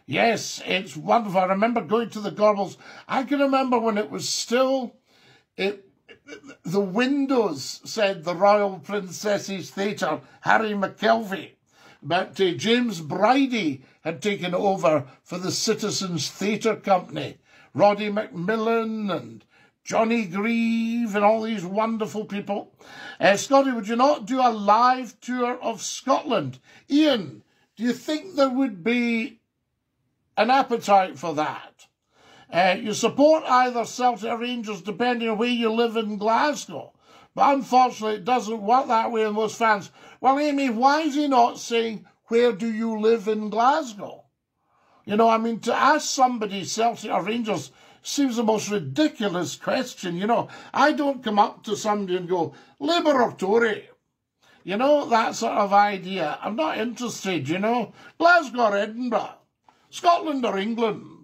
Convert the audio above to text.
Yes, it's wonderful. I remember going to the Gorbals. I can remember when it was still, the windows said the Royal Princesses Theatre, Harry McKelvey. But James Bridie had taken over for the Citizens Theatre Company. Roddy McMillan and Johnny Grieve and all these wonderful people. Scotty, would you not do a live tour of Scotland? Ian, do you think there would be an appetite for that? You support either Celtic or Rangers depending on where you live in Glasgow. But unfortunately, it doesn't work that way in most fans. Well, Amy, why is he not saying, where do you live in Glasgow? You know, I mean, to ask somebody Celtic or Rangers seems the most ridiculous question. You know, I don't come up to somebody and go, Labour or Tory? You know, that sort of idea. I'm not interested, you know. Glasgow or Edinburgh? Scotland or England?